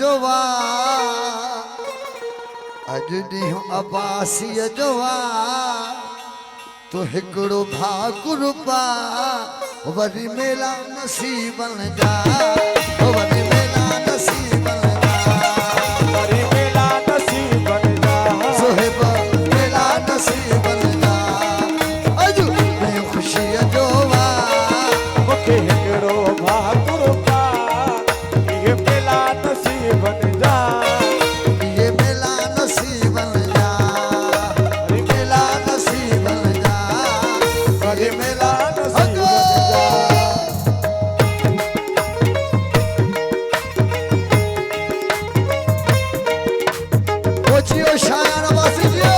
जोवा अज ॾींहुं अब्बासीअ जोवा तो हिकिड़ो भाउ कुर्बा वरी मेला नसीबनि जा वरी मेला नसीबनि जा वरी मेला नसीबनि जा सोहिब मेला नसीबनि जा अॼु ॾींहुं ख़ुशीअ जो वा मूंखे हिकिड़ो भाउ कुर्बा इहे मेला नसीबनि जा ये मेला नसीबनि जा वरी मेला नसीबनि जा वरी मेला नसीबनि जा पहुंचियो शायर वासी जियो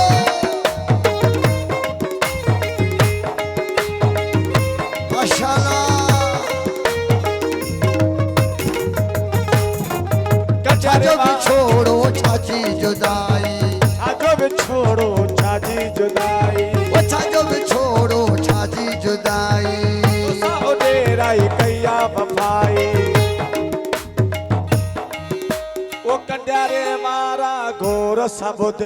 माशाल्लाह कचारे जो भी छोड़ो छाची जुदाई छाजो बि छोड़ो छाजी जुदाई जो भी छोड़ो छाची जुदाई साओ डेराई कया वफाई ओ कंड्यारे मारा घोर सबुत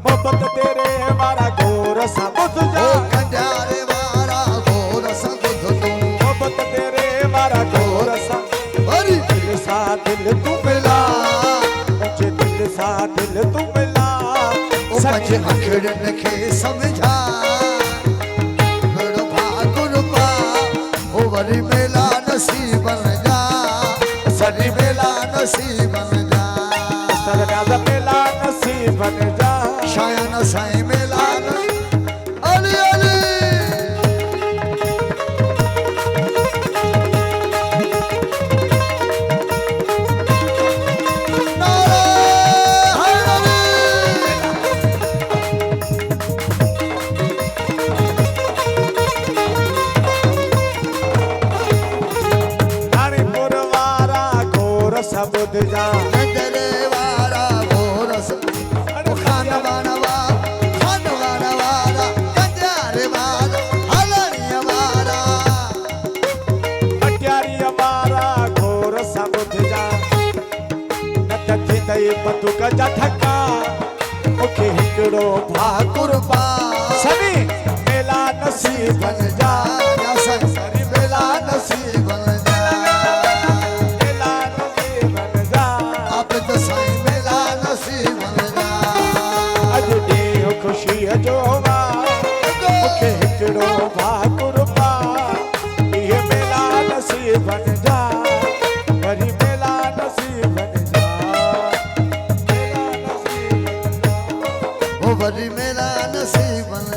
मोहब्बत तेरे मारा घोर सबुत ओ जा कंडारे वारा घोर संबुध तू मोहब्बत तेरे मारा घोर सब वरी दिल सा दिल तू मिला मुझे दिल सा दिल तू मिला ओ पंज अखड़न खे समझा घड़ो भागुरबा ओ वरी मेला नसीबनि जा वरी मेला नसीबनि जा सरदार मेला नसीबनि जा शायन साईं मेला अली अली नारे हैदरी रानीपुर वारा घोर सबुत जा नंदरे वारा घोरस खानवान वारा कंजारे वारा हलणीअ वारा पटियारी वारा घोर सबुत जा नत थींदई बंदूक जा ठका मूंखे हिकिड़ो भाउ कुर्बा सभी मेला नसीबनि जा सरी मेला नसीबनि जा मेला नसीबनि जा आप तो साईं मेला नसीबनि जा अॼु ॾींहुं ख़ुशीअ जो वा मूंखे हिकिड़ो भाउ कुर्बा इहे मेला नसीबनि जा वरी मेला नसीबनि जा मेला नसीबनि जा ओ वरी मेला नसीबनि